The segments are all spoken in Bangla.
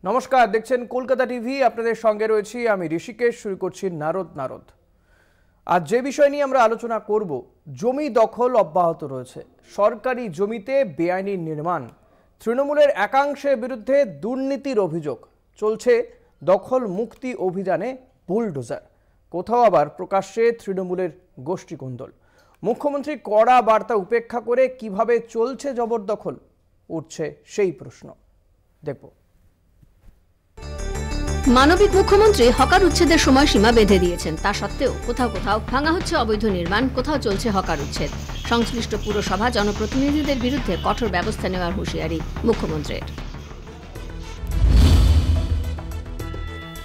নমস্কার, দেখছেন কলকাতা টিভি। আপনাদের সঙ্গে রয়েছি আমি ঋষিকেশ। শুরু করছি নারদ। আজ যে বিষয় নিয়ে আমরা আলোচনা করব, জমি দখল অব্যাহত রয়েছে। সরকারি জমিতে বেআইনি নির্মাণ, তৃণমূলের একাংশের বিরুদ্ধে দুর্নীতির অভিযোগ, চলছে দখল মুক্তি অভিযানে বুলডোজার। কোথাও আবার প্রকাশ্যে তৃণমূলের গোষ্ঠীকন্দল। মুখ্যমন্ত্রী কড়া বার্তা উপেক্ষা করে কিভাবে চলছে জবরদখল, উঠছে সেই প্রশ্ন। দেখব। মানবিক মুখ্যমন্ত্রী হকার উচ্ছেদের সময়সীমা বেঁধে দিয়েছেন। তা সত্ত্বেও কোথাও কোথাও ভাঙা হচ্ছে অবৈধ নির্মাণ, কোথাও চলছে হকার উচ্ছেদ। সংশ্লিষ্ট পুরসভা জনপ্রতিনিধিদের বিরুদ্ধে কঠোর ব্যবস্থা নেওয়ার হুঁশিয়ারি মুখ্যমন্ত্রীর।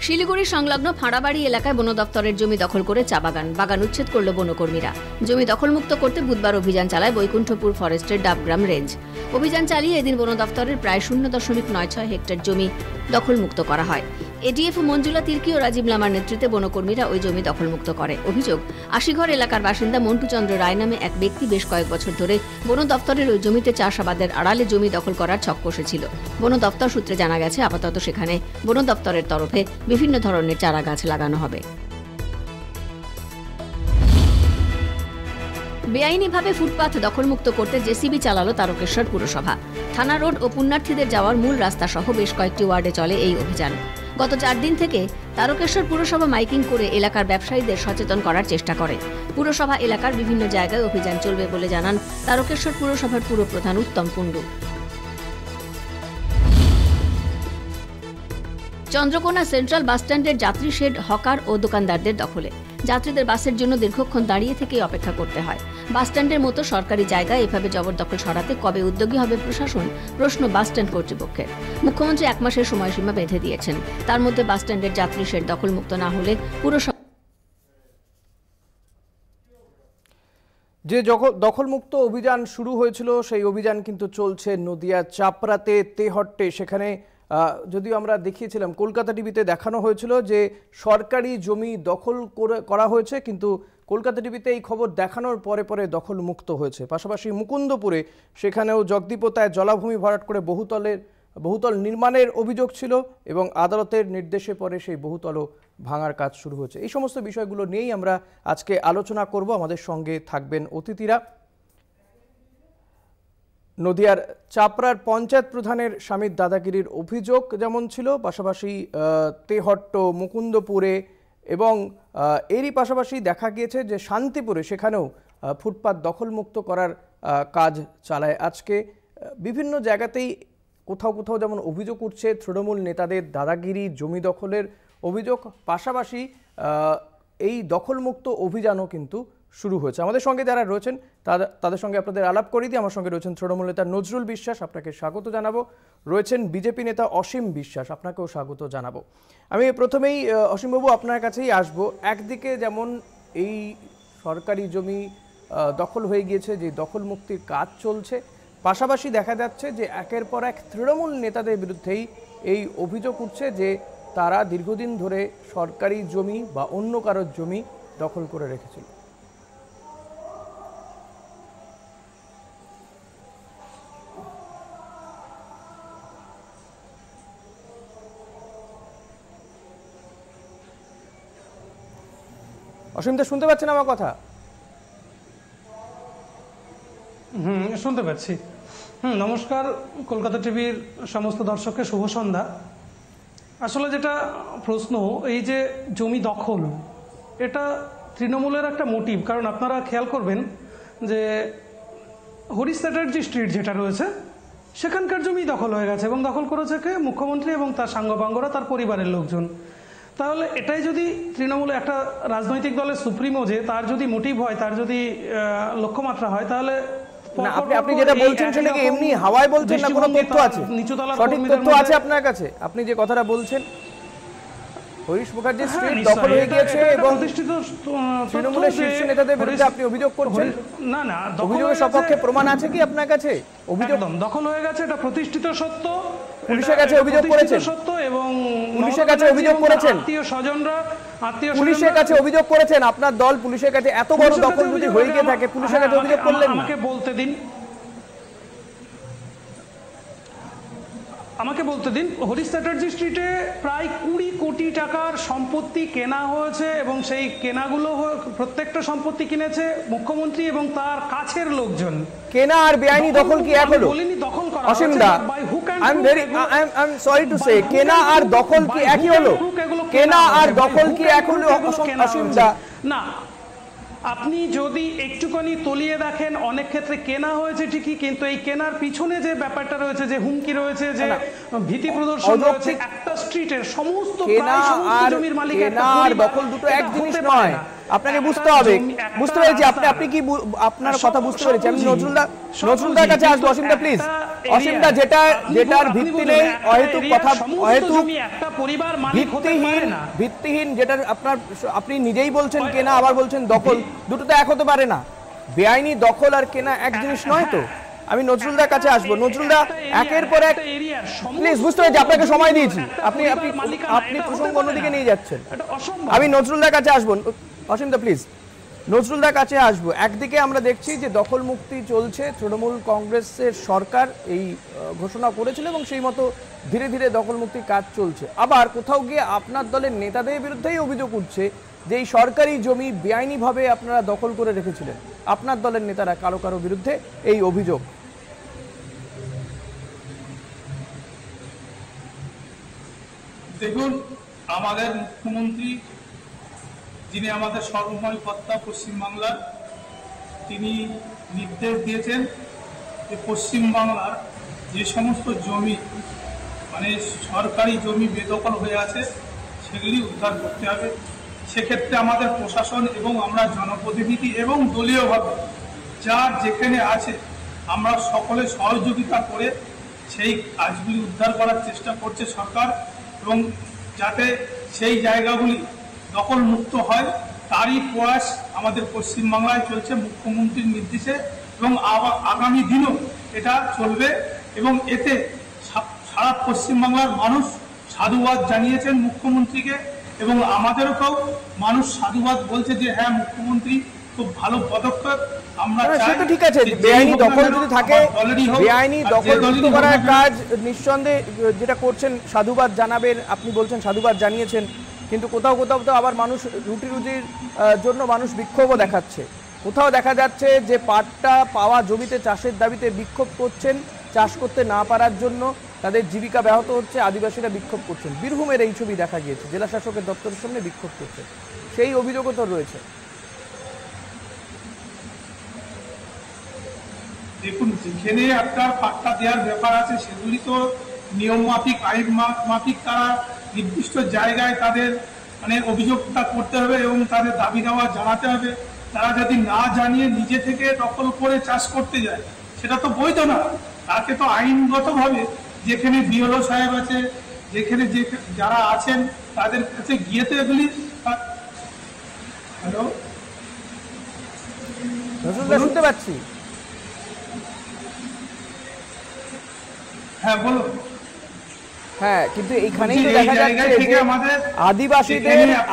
শিলিগুড়ি সংলগ্ন ফাঁড়াবাড়ি এলাকায় বন দপ্তরের জমি দখল করে চা বাগান উচ্ছেদ করল বনকর্মীরা। জমি দখলমুক্ত করতে বুধবার অভিযান চালায় বৈকুণ্ঠপুর ফরেস্টের ডাবগ্রাম রেঞ্জ। অভিযান চালিয়ে এদিন বন দপ্তরের প্রায় 0.96 হেক্টর জমি দখলমুক্ত করা হয়। এডিএফ মঞ্জুলা তির্কি ও রাজীব লামার নেতৃত্বে বনকর্মীরা ওই জমি দখলমুক্ত করে। অভিযোগ, আশিঘর এলাকার বাসিন্দা মন্টু চন্দ্র রায় নামে এক ব্যক্তি বেশ কয়েক বছর ধরে বন দপ্তরের ওই জমিতে চাষাবাদের আড়ালে জমি দখল করার ছক কষেছিল। বন দপ্তর সূত্রে জানা গেছে, আপাতত সেখানে বন দপ্তরের তরফে বিভিন্ন ধরনের চারা গাছ লাগানো হবে। বেআইনিভাবে ফুটপাথ দখলমুক্ত করতে জেসিবি চালালো তারকেশ্বর পুরসভা। থানা রোড ও পুণ্যার্থীদের যাওয়ার মূল রাস্তা সহ বেশ কয়েকটি ওয়ার্ডে চলে এই অভিযান। গত 4 দিন থেকে তারকেশ্বর পুরসভা মাইকিং করে এলাকার ব্যবসায়ীদের সচেতন করার চেষ্টা করে। পুরসভা এলাকার বিভিন্ন জায়গায় অভিযান চলবে বলে জানান তারকেশ্বর পুরসভার পুরপ্রধান উত্তম কুণ্ডু। চন্দ্রকোনা সেন্ট্রাল বাসস্ট্যান্ডের যাত্রী শেড হকার ও দোকানদারদের দখলে। যাত্রীদের বাসের জন্য দীর্ঘক্ষণ দাঁড়িয়ে থেকেই অপেক্ষা করতে হয়। বাসস্ট্যান্ডের মতো সরকারি জায়গায় এভাবে জবরদখল সরাতে কবে উদ্যোগী হবে প্রশাসন, প্রশ্ন বাসস্ট্যান্ড কর্তৃপক্ষের। মুখ্যমন্ত্রী 1 মাসের সময়সীমা বেঁধে দিয়েছেন। তার মধ্যে বাসস্ট্যান্ডের যাত্রী শেড দখলমুক্ত না হলে পুরসভা যে দখলমুক্ত অভিযান শুরু হয়েছিল, সেই অভিযান কিন্তু চলছে নদিয়া চাপড়াতে, তেহট্টে। সেখানে যদিও আমরা দেখিয়েছিলাম, কলকাতা টিভিতে দেখানো হয়েছিল যে সরকারি জমি দখল করা হয়েছে, কিন্তু কলকাতা টিভিতে এই খবর দেখানোর পরে পরে দখল মুক্ত হয়েছে। পাশাপাশি মুকুন্দপুরে সেখানেও জগদীপতায় জলাভূমি ভরাট করে বহুতল নির্মাণের অভিযোগ ছিল এবং আদালতের নির্দেশে পরে সেই বহুতলও ভাঙার কাজ শুরু হয়েছে। এই সমস্ত বিষয়গুলো নিয়েই আমরা আজকে আলোচনা করব। আমাদের সঙ্গে থাকবেন অতিথিরা। নদিয়ার চাপড়ার পঞ্চায়েত প্রধানের স্বামীর দাদাগিরির অভিযোগ যেমন ছিল, পাশাপাশি তেহট্ট, মুকুন্দপুরে এবং এরই পাশাপাশি দেখা গিয়েছে যে শান্তিপুরে সেখানেও ফুটপাত দখলমুক্ত করার কাজ চালায় আজকে। বিভিন্ন জায়গাতেই কোথাও কোথাও যেমন অভিযোগ উঠছে তৃণমূল নেতাদের দাদাগিরি, জমি দখলের অভিযোগ। পাশাপাশি এই দখলমুক্ত অভিযানও কিন্তু শুরু হয়েছে। আমাদের সঙ্গে যারা রয়েছেন তাদের সঙ্গে আপনাদের আলাপ করিয়ে দিই। আমার সঙ্গে রয়েছেন তৃণমূল নেতা নজরুল বিশ্বাস, আপনাকে স্বাগত জানাবো। রয়েছেন বিজেপি নেতা অসীম বিশ্বাস, আপনাকেও স্বাগত জানাবো। আমি প্রথমেই অসীমবাবু আপনার কাছেই আসবো। একদিকে যেমন এই সরকারি জমি দখল হয়ে গিয়েছে, যে দখল মুক্তির কাজ চলছে, পাশাপাশি দেখা যাচ্ছে যে একের পর এক তৃণমূল নেতাদের বিরুদ্ধেই এই অভিযোগ উঠছে যে তারা দীর্ঘদিন ধরে সরকারি জমি বা অন্য কারোর জমি দখল করে রেখেছিল। অসীমদা, শুনতে পাচ্ছেন আমার কথা? শুনতে পাচ্ছি। নমস্কার, কলকাতা টিভির সমস্ত দর্শককে শুভ সন্ধ্যা। আসলে যেটা প্রশ্ন, এই যে জমি দখল, এটা তৃণমূলের একটা মোটিভ। কারণ আপনারা খেয়াল করবেন যে হরিশ চ্যাটার্জি স্ট্রিট যেটা রয়েছে, সেখানকার জমি দখল হয়ে গেছে এবং দখল করেছে কে? মুখ্যমন্ত্রী এবং তার সাঙ্গপাঙ্গরা, তার পরিবারের লোকজন। তাহলে এটাই যদি তৃণমূলে একটা রাজনৈতিক দলের সুপ্রিমো, যে তার যদি মোটিভ হয়, তার যদি লক্ষ্যমাত্রা হয়, তাহলে আপনি যেটা বলছেন সেটা কি এমনি হাওয়ায় বলছেন না কোনো তথ্য আছে? সঠিক তথ্য আছে আপনার কাছে? আপনি যে কথাটা বলছেন হরিশ মুখার্জি স্ট্রিট দখল হয়ে গিয়েছে এবং তৃণমূলের শীর্ষ নেতাদের বিরুদ্ধে আপনি অভিযোগ করছেন, না না, অভিযোগের সপক্ষে প্রমাণ আছে কি আপনার কাছে? অভিযোগ দখল হয়ে গেছে, এটা প্রতিষ্ঠিত সত্য। পুলিশের কাছে অভিযোগ করেছেন এবং পুলিশের কাছে অভিযোগ করেছেন, পুলিশের কাছে অভিযোগ করেছেন আপনার দল। পুলিশের কাছে এত বড় দখল যদি হয়ে গিয়ে থাকে, পুলিশের কাছে অভিযোগ করলেন? আমাকে বলতে দিন। আমাকে বলতে দিন, হরিশ চ্যাটার্জি স্ট্রিটে প্রায় 20 কোটি টাকার সম্পত্তি কেনা হয়েছে এবং সেই কেনাগুলো প্রত্যেকটা সম্পত্তি কিনেছে মুখ্যমন্ত্রী এবং তার কাছের লোকজন। কেনা আর বেআইনি দখল কি এক হলো? বলিনি দখল করা Asim da, I am sorry to say, কেনা আর দখল কি একই হলো? কেনা আর দখল কি এক হলো অসীম দা? না, আপনি যদি একটুখানি তলিয়ে দেখেন, অনেক ক্ষেত্রে কেনা হয়েছে ঠিকই, কিন্তু এই কেনার পিছনে যে ব্যাপারটা রয়েছে, যে হুমকি রয়েছে, যে ভীতি প্রদর্শন রয়েছে, একটা স্ট্রিটের সমস্ত জমির মালিক কেনা আর দখল দুটো এক জিনিস নয়। আপনাকে বুঝতে হবে, বুঝতে পেরেছি আপনি কি আপনার কথা বুঝতে পেরেছি আমি। নজরুলদার কাছে আসবো। অসীমদা প্লিজ, অসীমদা, যেটার ভিত্তি নেই, অহেতুক কথা, অহেতুক ভিত্তিহীন, যেটার আপনি নিজেই বলছেন কেনা, আবার বলছেন দখল, দুটো তো এক হতে পারে না। বেআইনি দখল আর কেনা এক জিনিস নয় তো। আমি নজরুলদার কাছে আসবো। নজরুলদা, একের পর এক প্লিজ, বুঝতে পেরেছি আপনাকে সময় দিয়েছি, আপনি প্রসঙ্গ অন্যদিকে নিয়ে যাচ্ছেন। আমি নজরুলদার কাছে আসবো। অসীমদা প্লিজ, নজরুলদার কাছে আসবো। একদিকে আমরা দেখছি যে দখল মুক্তি চলছে, তৃণমূল কংগ্রেসের সরকার এই ঘোষণা করেছিল এবং সেই মতো ধীরে ধীরে দখল মুক্তির কাজ চলছে। আবার কোথাও গিয়ে আপনার দলের নেতাদের বিরুদ্ধেই অভিযোগ উঠছে যে এই সরকারি জমি বেআইনিভাবে আপনারা দখল করে রেখেছিলেন। আপনার দলের নেতারা কারো বিরুদ্ধে এই অভিযোগ। দেখুন, আমাদের মুখ্যমন্ত্রী, যিনি আমাদের সর্বময় কর্তা পশ্চিমবাংলার, তিনি নির্দেশ দিয়েছেন যে পশ্চিমবাংলার যে সমস্ত জমি মানে সরকারি জমি বেদখল হয়ে আছে সেগুলি উদ্ধার করতে হবে। সেক্ষেত্রে আমাদের প্রশাসন এবং আমরা জনপ্রতিনিধি এবং দলীয়ভাবে যার যেখানে আছে আমরা সকলে সহযোগিতা করে সেই কাজগুলি উদ্ধার করার চেষ্টা করছে সরকার, এবং যাতে সেই জায়গাগুলি দখল মুক্ত হয় তারই প্রয়াস আমাদের পশ্চিমবাংলায় চলছে মুখ্যমন্ত্রীর নির্দেশে, এবং আগামী দিনও এটা চলবে। এবং এতে সারা পশ্চিমবাংলার মানুষ সাধুবাদ জানিয়েছেন মুখ্যমন্ত্রীকে, এবং আমাদেরকেও মানুষ সাধুবাদ বলছে যে হ্যাঁ, মুখ্যমন্ত্রী খুব ভালো পদক্ষেপ। আমরা সেটা ঠিক আছে, বেআইনি দখল যদি থাকে, বেআইনি দখল মুক্ত করার কাজ নিঃসন্দেহে যেটা করছেন সাধুবাদ জানাবেন, আপনি বলছেন সাধুবাদ জানিয়েছেন, কিন্তু কোথাও তো আবার মানুষ রুটির জন্য মানুষ বিক্ষোভও দেখাচ্ছে। কোথাও দেখা যাচ্ছে যে পাটটা পাওয়া জমিতে চাষের দাবিতে বিক্ষোভ করছেন, চাষ করতে না পারার জন্য তাদের জীবিকা ব্যাহত হচ্ছে, আদিবাসীরা বিক্ষোভ করছেন। বীরভূমের এই ছবি দেখা গিয়েছে, জেলা শাসকের দপ্তরের সামনে বিক্ষোভ করছে, সেই অভিযোগও তো রয়েছে। দেখুন, যেখানে আপনার পাট্টা দেওয়ার ব্যাপার আছে সেগুলি তো নিয়ম মাফিক, আইন মাফিক তারা নির্দিষ্ট জায়গায় তাদের মানে অভিযোগটা করতে হবে এবং তাদের দাবি দেওয়া জানাতে হবে। তারা যদি না জানিয়ে নিজে থেকে দখল করে চাষ করতে যায় সেটা তো বৈধ না। তাকে তো আইনগতভাবে যেখানে বিএলও সাহেব আছে, যেখানে যারা আছেন তাদের কাছে গিয়ে তো এগুলি। হ্যালো, শুনতে পাচ্ছি। হ্যাঁ বলুন। হ্যাঁ, কিন্তু এইখানেই তো দেখা যাচ্ছে যে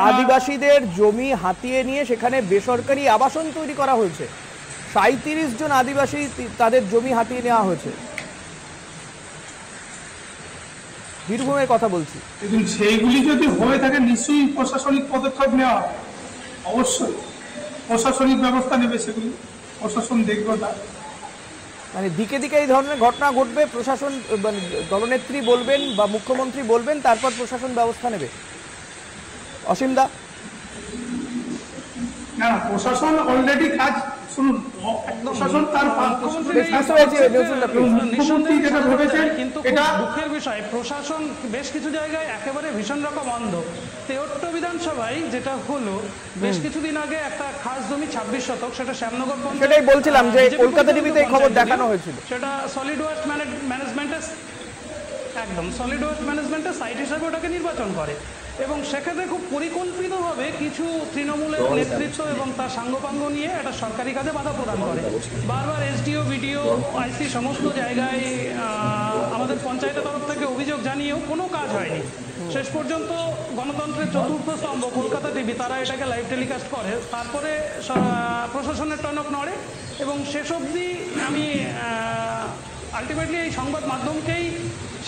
আদিবাসীদের জমি হাতিয়ে নিয়ে সেখানে বেসরকারি আবাসন তৈরি করা হয়েছে। 37 জন আদিবাসী তাদের জমি হাতিয়ে নেওয়া হয়েছে। বীরভূমের কথা বলছি। সেইগুলি যদি হয়ে থাকে নিশ্চয়ই প্রশাসনিক পদক্ষেপ নেওয়া হবে, অবশ্যই প্রশাসনিক ব্যবস্থা নেবে, সেগুলি প্রশাসন দেখবে। না মানে দিকে দিকে এই ধরনের ঘটনা ঘটবে, প্রশাসন দলনেত্রী বলবেন বা মুখ্যমন্ত্রী বলবেন, তারপর প্রশাসন ব্যবস্থা নেবে। অসীম দা, না, প্রশাসন অলরেডি কাজ শুনুন, প্রশাসন তার দুঃখের বিষয় প্রশাসন বেশ কিছু জায়গায় একেবারে ভীষণ রকম অন্ধ। তেহট্ট বিধানসভায় যেটা হলো বেশ কিছুদিন আগে একটা খাস জমি 26 শতক, সেটা শ্যামনগর পঞ্চায়েত, সেটাই বলছিলাম যে কলকাতা টিভিতে এই খবর দেখানো হয়েছিল, সেটা সলিড ওয়েস্ট ম্যানেজমেন্টের একদম সলিড ওয়েস্ট ম্যানেজমেন্টের সাইট হিসাবে ওটাকে নির্বাচন করে, এবং সেক্ষেত্রে খুব পরিকল্পিতভাবে কিছু তৃণমূলের নেতৃত্ব এবং তার সাঙ্গপাঙ্গ নিয়ে একটা সরকারি কাজে বাধা প্রদান করে। বারবার এসডিও, বিডিও, আইসি সমস্ত জায়গায় আমাদের পঞ্চায়েতের তরফ থেকে অভিযোগ জানিয়েও কোনো কাজ হয়নি। শেষ পর্যন্ত গণতন্ত্রের চতুর্থ স্তম্ভ কলকাতা টিভি তারা এটাকে লাইভ টেলিকাস্ট করে, তারপরে প্রশাসনের টনক নড়ে, এবং শেষ অবধি আমি আলটিমেটলি এই সংবাদ মাধ্যমকেই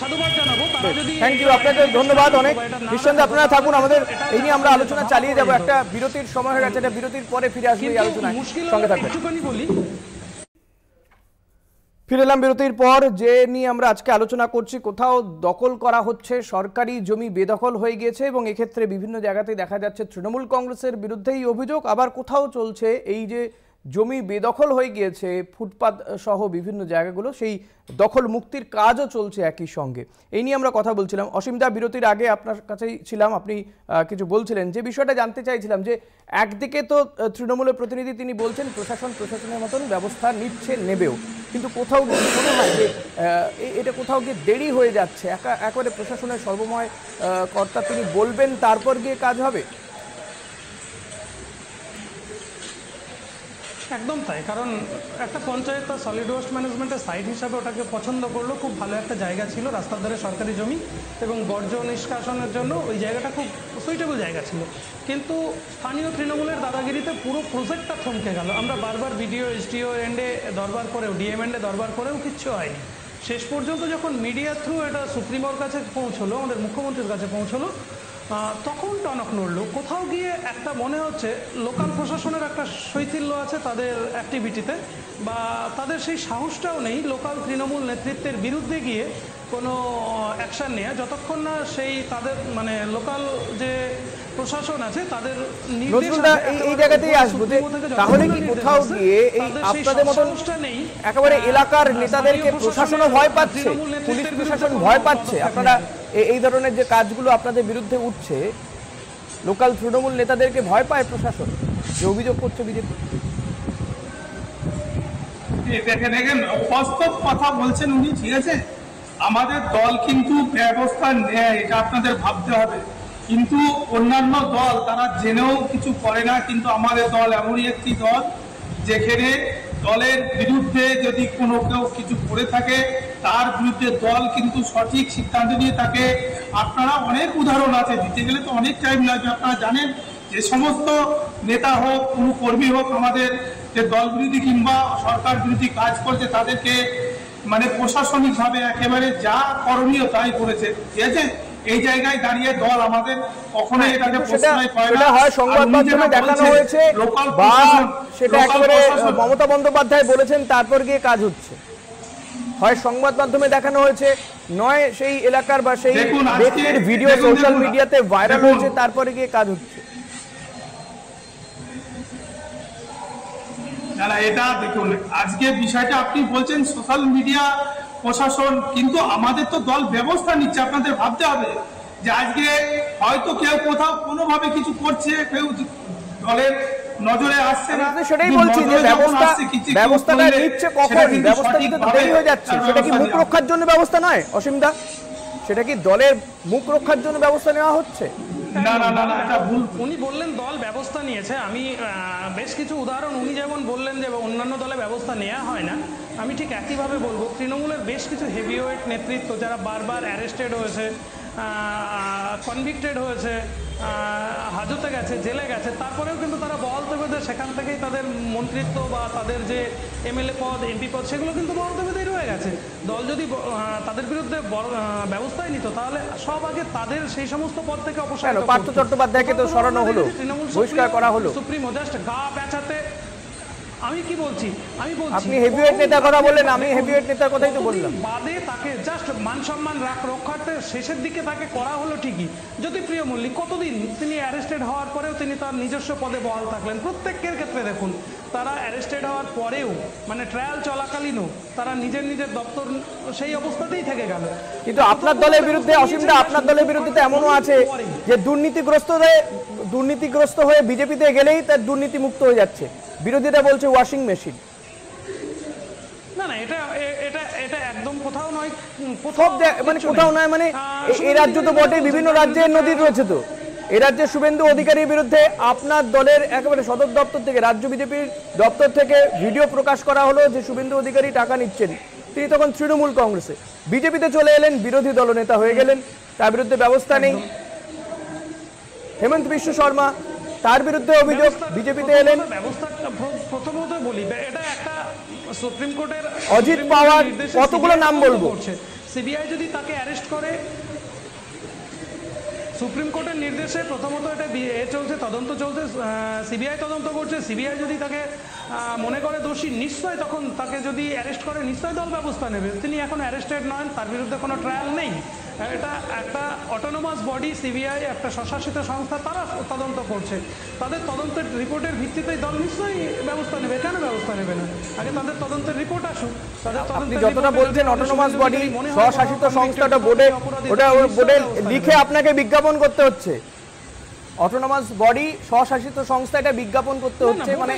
সাধুবাদ জানাবো। তারা যদি থ্যাংক ইউ, আপনাকে ধন্যবাদ অনেক। নিঃসন্দেহে আপনারা থাকুন, আমাদের এই নিয়ে আমরা আলোচনা চালিয়ে যাব। একটা বিরতির সময় হয়ে গেছে, এটা বিরতির পরে ফিরে আসবে এই আলোচনায়, সঙ্গে থাকবেন। একটুখানি বলি, ফিরে এলাম বিরতির পর। যে নিয়ে আমরা আজকে আলোচনা করছি, কোথাও দখল করা হচ্ছে, সরকারি জমি বেদখল হয়ে গিয়েছে এবং এক্ষেত্রে বিভিন্ন জায়গাতেই দেখা যাচ্ছে তৃণমূল কংগ্রেসের বিরুদ্ধেই অভিযোগ। আবার কোথাও চলছে এই যে জমি বেদখল হয়ে গিয়েছে, ফুটপাত সহ বিভিন্ন জায়গাগুলো, সেই দখল মুক্তির কাজও চলছে একই সঙ্গে। এই নিয়ে আমরা কথা বলছিলাম। অসীমদা, বিরতির আগে আপনার কাছেই ছিলাম, আপনি কিছু বলছিলেন। যে বিষয়টা জানতে চাইছিলাম যে একদিকে তো তৃণমূলের প্রতিনিধি তিনি বলছেন প্রশাসনের মতন ব্যবস্থা নিচ্ছে, নেবেও, কিন্তু কোথাও মনে হয় যে এটা কোথাও গিয়ে দেরি হয়ে যাচ্ছে। একেবারে প্রশাসনের সর্বময় কর্তা তিনি বলবেন, তারপর গিয়ে কাজ হবে। একদম তাই। কারণ একটা পঞ্চায়েত তার সলিড ওয়েস্ট ম্যানেজমেন্টের সাইট হিসাবে ওটাকে পছন্দ করলো, খুব ভালো একটা জায়গা ছিল, রাস্তার ধারে সরকারি জমি এবং বর্জ্য নিষ্কাশনের জন্য ওই জায়গাটা খুব সুইটেবল জায়গা ছিল। কিন্তু স্থানীয় তৃণমূলের দাদাগিরিতে পুরো প্রজেক্টটা থমকে গেল। আমরা বারবার বিডিও এসডিও এন্ডে দরবার করেও, ডিএম এন্ডে দরবার করেও কিচ্ছু হয়নি। শেষ পর্যন্ত যখন মিডিয়া থ্রু এটা সুপ্রিমোর কাছে পৌঁছলো, আমাদের মুখ্যমন্ত্রীর কাছে পৌঁছলো, তখন টনক নড়লো। কোথাও গিয়ে একটা মনে হচ্ছে লোকাল প্রশাসনের একটা শৈথিল্য আছে তাদের অ্যাক্টিভিটিতে, বা তাদের সেই সাহসটাও নেই লোকাল তৃণমূল নেতৃত্বের বিরুদ্ধে গিয়ে কোনো অ্যাকশান নেওয়া, যতক্ষণ না সেই তাদের মানে লোকাল যে প্রশাসন আছে তাদের এই জায়গাতেই আসবো। তাহলে কি কোথাও গিয়ে এই আপনাদের মতন একেবারে এলাকার নেতাদেরকে প্রশাসনও ভয় পাচ্ছে, পুলিশ প্রশাসন ভয় পাচ্ছে? আপনারা এই ধরনের যে কাজগুলো আপনাদের বিরুদ্ধে উঠছে, লোকাল তৃণমূল নেতাদেরকে ভয় পায় প্রশাসন, যে অভিযোগ করছে বিজেপি? দেখেন বাস্তব কথা বলছেন উনি, ঠিক আছে। আমাদের দল কিন্তু ব্যবস্থা নেয়, এটা আপনাদের ভাবতে হবে। কিন্তু অন্যান্য দল তারা জেনেও কিছু করে না, কিন্তু আমাদের দল এমনই একটি দল যেখানে দলের বিরুদ্ধে যদি কোনো কেউ কিছু করে থাকে তার বিরুদ্ধে দল কিন্তু সঠিক সিদ্ধান্ত নিয়ে থাকে। আপনারা অনেক উদাহরণ আছে, দিতে গেলে তো অনেক টাইম লাগবে। আপনারা জানেন যে সমস্ত নেতা হোক, কোনো কর্মী হোক, আমাদের যে দল বিরোধী কিংবা সরকার বিরোধী কাজ করছে তাদেরকে মানে প্রশাসনিকভাবে একেবারে যা করণীয় তাই করেছে, ঠিক আছে। এই জায়গায় দাঁড়িয়ে দল আমাদের কখনোই এটাকে প্রশ্রয় করে না। হয় সংবাদ মাধ্যমে দেখানো হয়েছে, বা সেটা একেবারে মমতা বন্দ্যোপাধ্যায় বলেছেন তারপর গিয়ে কাজ হচ্ছে। হয় সংবাদ মাধ্যমে দেখানো হয়েছে, নয় সেই এলাকার বা সেই ব্যক্তির ভিডিও সোশ্যাল মিডিয়াতে ভাইরাল হয়েছে, তারপরে গিয়ে কাজ হচ্ছে। না, এটা দেখুন, আজকে বিষয়টা আপনি বলছেন সোশ্যাল মিডিয়া প্রশাসন, কিন্তু আমাদের তো দল ব্যবস্থা নিচ্ছে। আপনাদের ভাবতে হবে যে আজকে হয়তো কেউ কোথাও কোনোভাবে কিছু করছে, কেউ দলের নজরে আসছে না, সেটাই বলছি যে ব্যবস্থাটা নিচ্ছে কখন, ব্যবস্থা নিতে তো দেরি হয়ে যাচ্ছে। সেটা কি মুখ রক্ষার জন্য ব্যবস্থা নয় অসীমদা? সেটা কি দলের মুখ রক্ষার জন্য ব্যবস্থা নেওয়া হচ্ছে? না না না, এটা ভুল। উনি বললেন দল ব্যবস্থা নিয়েছে। আমি বেশ কিছু উদাহরণ, উনি যেমন বললেন যে অন্যান্য দলে ব্যবস্থা নেওয়া হয় না, আমি ঠিক একইভাবে বলবো তৃণমূলের বেশ কিছু হেভিওয়েট নেতৃত্ব যারা বারবার অ্যারেস্টেড হয়েছে, কনভিক্টেড হয়েছে, হাজতে গেছে, জেলে গেছে, তারপরেও কিন্তু তারা বহাল তবিয়তে সেখান থেকেই তাদের মন্ত্রিত্ব বা তাদের যে এমএলএ পদ, এমপি পদ, সেগুলো কিন্তু বহাল তবিয়তেই রয়ে গেছে। দল যদি তাদের বিরুদ্ধে ব্যবস্থায় নিত তাহলে সব আগে তাদের সেই সমস্ত পদ থেকে অপসারণ। পার্থ চট্টোপাধ্যায়কে তো সরানো হলো, বহিষ্কার করা হলো। সুপ্রিমো জাস্ট গা পেঁচাতে আমি কি বলছি, আমি বলছি আপনি হেভিওয়েট নেতার কথা বললেন, আমি হেভিওয়েট নেতার কথাই তো বললাম। বাদে তাকে জাস্ট মান সম্মান রক্ষার্থে শেষের দিকে তাকে করা হলো ঠিকই। জ্যোতিপ্রিয় মল্লিক কতদিন তিনি অ্যারেস্টেড হওয়ার পরেও তিনি তার নিজস্ব পদে বহাল থাকলেন। প্রত্যেকের ক্ষেত্রে দেখুন, তারা অ্যারেস্টেড হওয়ার পরেও মানে ট্রায়াল চলাকালীনও তারা নিজের নিজের দপ্তর সেই অবস্থাতেই থেকে গেল। কিন্তু আপনার দলের বিরুদ্ধে, অসীমদা, আপনার দলের বিরুদ্ধে তো এমনও আছে যে দুর্নীতিগ্রস্ত হয়ে বিজেপিতে গেলেই তার দুর্নীতি মুক্ত হয়ে যাচ্ছে। বিরোধীরা বলছে ওয়াশিং মেশিন। না না, এটা এটা এটা একদম কোথাও নয়, মানে কোথাও নয়, মানে এই রাজ্য তো বটে, বিভিন্ন রাজ্যের নদী রয়েছে। তো এই রাজ্যে শুভেন্দু অধিকারীর বিরুদ্ধে আপনার দলের একেবারে সদর দপ্তর থেকে, রাজ্য বিজেপির দপ্তর থেকে ভিডিও প্রকাশ করা হলো যে শুভেন্দু অধিকারী টাকা নিচ্ছেন। তিনি তখন তৃণমূল কংগ্রেসে, বিজেপিতে চলে এলেন, বিরোধী দলনেতা হয়ে গেলেন, তার বিরুদ্ধে ব্যবস্থা নেই। হেমন্ত বিশ্ব শর্মা, তার বিরুদ্ধে অভিযোগ, বিজেপিতে এলেন। প্রথমত বলি, এটা একটা সুপ্রিম কোর্টের অজিত পাওয়ার, কতগুলো নাম বলবো, সিবিআই যদি তাকে অ্যারেস্ট করে, সুপ্রিম কোর্টের নির্দেশে প্রথমত এটা চলছে, তদন্ত চলছে, সিবিআই তদন্ত করছে, সিবিআই যদি তাকে মনে করে দোষী, নিশ্চয় তখন তাকে যদি অ্যারেস্ট করে নিশ্চয় দল ব্যবস্থা নেবে। তিনি এখন অ্যারেস্টেড নন, তার বিরুদ্ধে কোনো ট্রায়াল নেই। এটা একটা অটোনোমাস বডি সিবিআই, একটা স্বশাসিত সংস্থা, তারা তদন্ত করছে। তাদের তদন্তের রিপোর্টের ভিত্তিতেই দল নিশ্চয়ই ব্যবস্থা নেবে। কেন ব্যবস্থা নেবে না? আগে তাদের তদন্তের রিপোর্ট আসুক। তাদের আপনি যতটা বলছেন অটোনোমাস বডি, স্বশাসিত সংস্থাটা বোর্ডে, ওটা বোর্ডে লিখে আপনাকে বিজ্ঞাপন করতে হচ্ছে। অটোনোমাস বডি, স্বশাসিত সংস্থা, এটা বিজ্ঞাপন করতে হচ্ছে, মানে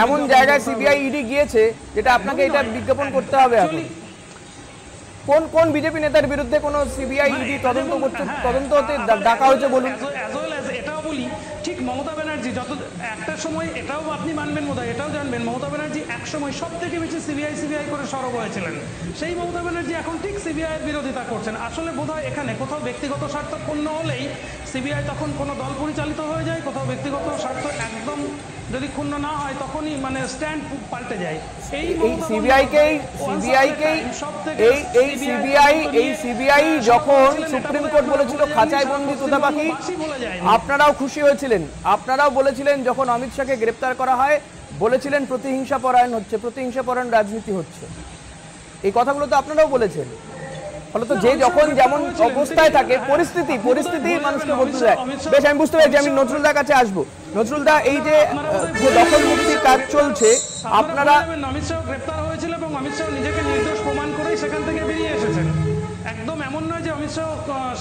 এমন জায়গায় সিবিআই ইডি গিয়েছে যেটা আপনাকে এটা বিজ্ঞাপন করতে হবে। এখন কোন কোন বিজেপি নেতার বিরুদ্ধে কোনো সিবিআই ইডি তদন্ত করছে, তদন্ত হতে ডাকা হয়েছে বলুন? এটাও বলি, ঠিক মমতা ব্যানার্জি যত একটা সময়, এটাও আপনি মানবেন বোধহয়, এটাও জানবেন, মমতা ব্যানার্জি এক সময় সব থেকে বেশি সিবিআই করে সরব হয়েছিলেন। সেই মমতা ব্যানার্জি এখন ঠিক সিবিআই বিরোধিতা করছেন। আসলে বোধহয় এখানে কোথাও ব্যক্তিগত স্বার্থ ক্ষুণ্ণ হলেই সিবিআই তখন কোনো দল পরিচালিত হয়ে যায়, কোথাও ব্যক্তিগত স্বার্থ একদম যদি ক্ষুণ্ণ না হয় তখনই মানে স্ট্যান্ড পাল্টে যায়। এই সিবিআই যখন সুপ্রিম কোর্ট বলেছিল খাঁচায় বন্দি তোতা পাখি, আপনারাও খুশি হয়েছিলেন, আপনারাও বলেছিলেন যখন অমিত শাহকে গ্রেপ্তার করা হয়, বলেছিলেন প্রতিহিংসা পরায়ণ হচ্ছে, প্রতিহিংসা পরায়ণ রাজনীতি হচ্ছে। এই কথাগুলো তো আপনারাও বলেছেন। ফলত যে যখন যেমন অবস্থায় থাকে, পরিস্থিতি মানুষকে বলতে যায়। বেশ, আমি বুঝতে পেরেছি, আমি নজরুলদার কাছে আসবো। নজরুলদা, এই যে দখল মুক্তির কাজ চলছে, আপনারা অমিত শাহ গ্রেপ্তার হয়েছিল এবং অমিত শাহ নিজেকে নির্দোষ প্রমাণ করেই সেখান থেকে বেরিয়ে এসেছেন। একদম এমন নয় যে অমিত শাহ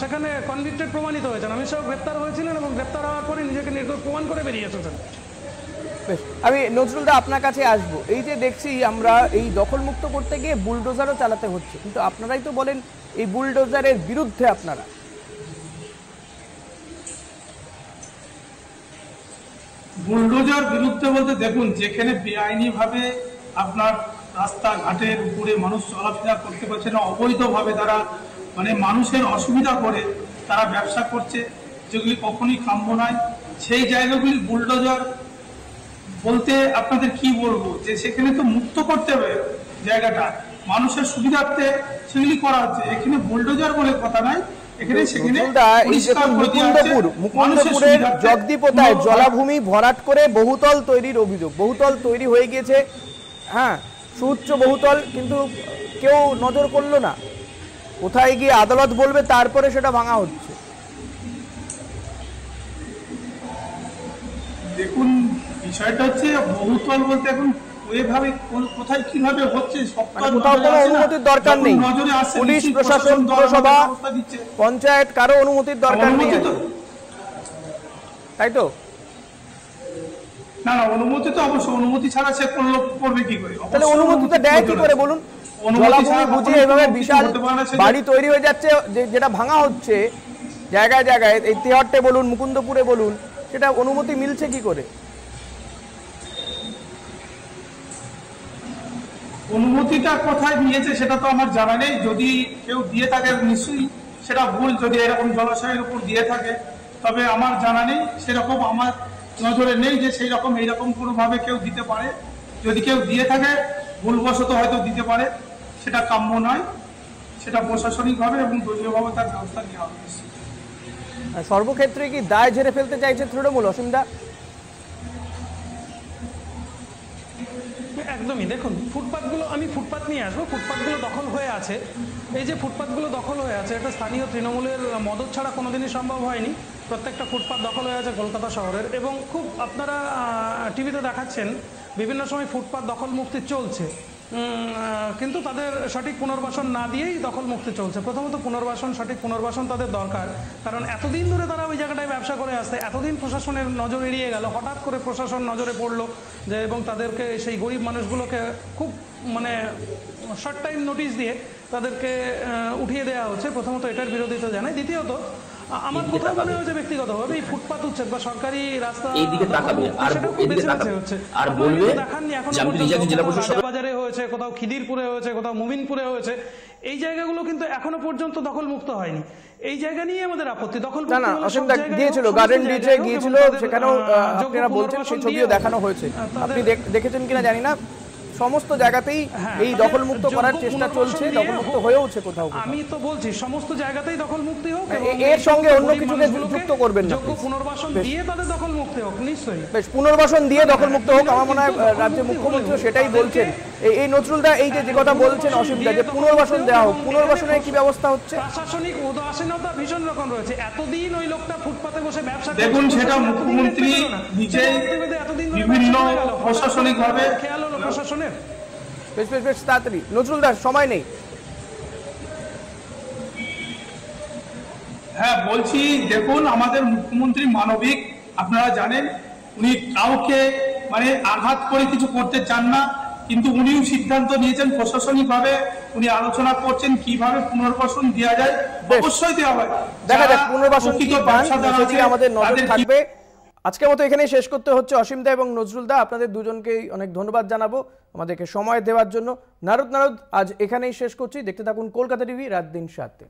সেখানে কনভিক্টেড প্রমাণিত হয়েছেন। অমিত শাহ গ্রেপ্তার হয়েছিলেন এবং গ্রেপ্তার হওয়ার পরে নিজেকে নির্দোষ প্রমাণ করে বেরিয়ে এসেছেন। বেশ, আমি নজরুলদা আপনার কাছে আসবো। এই যে দেখছি আমরা এই দখলমুক্ত করতে গিয়ে বুলডোজারও চালাতে হচ্ছে, কিন্তু আপনারাই তো বলেন এই বুলডোজারের বিরুদ্ধে। আপনারা বুলডোজার বিরুদ্ধে বলতে দেখুন, যেখানে বেআইনি ভাবে আপনার রাস্তাঘাটের উপরে মানুষ চলাফেরা করতে পারছে না, অবৈধভাবে তারা মানে মানুষের অসুবিধা করে তারা ব্যবসা করছে, যেগুলি কখনই কাম্য নয়, সেই জায়গাগুলি বুলডোজার বলতে আপনাদের কি বলবো, যে সেখানে তো মুক্ত করতে হবে জায়গাটা, মানুষের সুবিধার্থে সেগুলি করা হচ্ছে। এখানে বুলডোজার বলে কথা নাই, এখানে সেখানে মুকুন্দপুরের জগদীপতায় জলাভূমি ভরাট করে বহুতল তৈরির অভিযোগ, বহুতল তৈরি হয়ে গিয়েছে, হ্যাঁ, সুউচ্চ বহুতল, কিন্তু কেউ নজর করলো না। কোথায় গিয়ে আদালত বলবে তারপরে সেটা ভাঙা হচ্ছে। দেখুন, বিষয়টা হচ্ছে বহুতল বলতে এখন ওইভাবে কোথায় কিভাবে হচ্ছে, কোথাও কোনো অনুমতির দরকার নেই। পুলিশ প্রশাসন, পুরসভা, পঞ্চায়েত, কারো অনুমতির দরকার নেই, তাই তো? না, অনুমতি তো অবশ্যই, অনুমতি ছাড়া সে করবে কি করে? তাহলে অনুমতিটা দেয় কি করে বলুন? জলাভূমি বুঝিয়ে এইভাবে বিশাল বাড়ি তৈরি হয়ে যাচ্ছে, যেটা ভাঙা হচ্ছে জায়গায় জায়গায়, এই তেহট্টে বলুন, মুকুন্দপুরে বলুন, সেটা অনুমতি মিলছে কি করে? অনুমতিটা কোথায় দিয়েছে সেটা তো আমার জানা নেই। যদি কেউ দিয়ে থাকে নিশ্চয়ই সেটা ভুল, যদি এরকম জলাশয়ের উপর দিয়ে থাকে, তবে আমার জানা নেই, সেরকম আমার নজরে নেই যে সেই রকম এইরকম কোনোভাবে কেউ দিতে পারে। যদি কেউ দিয়ে থাকে ভুলবশত হয়তো দিতে পারে, সেটা কাম্য নয়, সেটা প্রশাসনিকভাবে এবং দলীয়ভাবে তার ব্যবস্থা নেওয়া হবে। সর্বক্ষেত্রে কি দায় ঝেড়ে ফেলতে চাইছে তৃণমূল? অসীমদা, একদমই। দেখুন, ফুটপাথগুলো, আমি ফুটপাথ নিয়ে আসবো। ফুটপাথগুলো দখল হয়ে আছে, এই যে ফুটপাথগুলো দখল হয়ে আছে, এটা স্থানীয় তৃণমূলের মদত ছাড়া কোনোদিনই সম্ভব হয়নি। প্রত্যেকটা ফুটপাথ দখল হয়ে আছে কলকাতা শহরের, এবং খুব আপনারা টিভিতে দেখাচ্ছেন বিভিন্ন সময় ফুটপাথ দখল মুক্তি চলছে, কিন্তু তাদের সঠিক পুনর্বাসন না দিয়েই দখল মুক্তি চলছে। প্রথমত সঠিক পুনর্বাসন তাদের দরকার, কারণ এতদিন ধরে তারা ওই জায়গাটায় ব্যবসা করে আসছে, এতদিন প্রশাসনের নজর এড়িয়ে গেল, হঠাৎ করে প্রশাসন নজরে পড়লো যে, এবং তাদেরকে, সেই গরিব মানুষগুলোকে খুব মানে শর্ট টাইম নোটিশ দিয়ে তাদেরকে উঠিয়ে দেওয়া হচ্ছে। প্রথমত এটার বিরোধিতা জানাই। দ্বিতীয়ত, আমার কোথাও মনে হয়েছে ব্যক্তিগতভাবে এই ফুটপাথ উচ্ছেদ বা সরকারি রাস্তা দেখাননি এখন, বাজারে হয়েছে, কোথাও খিদিরপুরে হয়েছে, কোথাও মুমিনপুরে হয়েছে, এই জায়গাগুলো কিন্তু এখনো পর্যন্ত দখল মুক্ত হয়নি। এই জায়গা নিয়ে আমাদের আপত্তি। দখল গিয়েছিল, গার্ডেন রিচে গিয়েছিল, সেখানেও আপনারা বলছেন সেই ছবিও দেখানো হয়েছে, আপনি দেখেছেন কিনা জানি না। সমস্ত জায়গাতেই এই দখলমুক্ত করার চেষ্টা চলছে, দখলমুক্ত হয়েওছে কোথাও কোথাও। আমি তো বলছি সমস্ত জায়গাতেই দখল মুক্তি হোক, এর সঙ্গে অন্য কিছুকে যুক্ত করবেন না, যোগ্য পুনর্বাসন দিয়ে তাদের দখল মুক্তি হোক। নিশ্চয়ই বেশ, পুনর্বাসন দিয়ে দখলমুক্ত হোক। আমার মনে হয় রাজ্যের মুখ্যমন্ত্রী সেটাই বলছেন। এই নজরুলদা এই যে কথা বলছেন অসীমদা, যে পুনর্বাসন দেওয়া হোক, পুনর্বাসনের কি ব্যবস্থা হচ্ছে? প্রশাসনিক উদাসীনতা ভীষণ রকম রয়েছে। এতদিন ওই লোকটা ফুটপাতে বসে ব্যবসা দেখুন, সেটা মুখ্যমন্ত্রী নিজেই বিভিন্ন প্রশাসনিক ভাবে খেয়াল হলো প্রশাসনের। বেশ বেশ বেশ তাড়াতাড়ি নজরুলদা, সময় নেই। হ্যাঁ বলছি, দেখুন আমাদের মুখ্যমন্ত্রী মানবিক, আপনারা জানেন উনি কাউকে মানে আঘাত করে কিছু করতে চান না, কিন্তু উনিও সিদ্ধান্ত নিয়েছেন প্রশাসনিকভাবে উনি আলোচনা করছেন কিভাবে পুনর্বাসন দেওয়া যায়। অবশ্যই দেওয়া হয়, দেখা যাক পুনর্বাসন কি পান, সেদিকে আমাদের নজর থাকবে। আজকের মতো এখানেই শেষ করতে হচ্ছে। অসীমদা এবং নজরুলদা, আপনাদের দুজনকেই অনেক ধন্যবাদ জানাবো আমাদেরকে সময় দেওয়ার জন্য। নারদ আজ এখানেই শেষ করছি। দেখতে থাকুন কলকাতা টিভি, রাত দিন 7।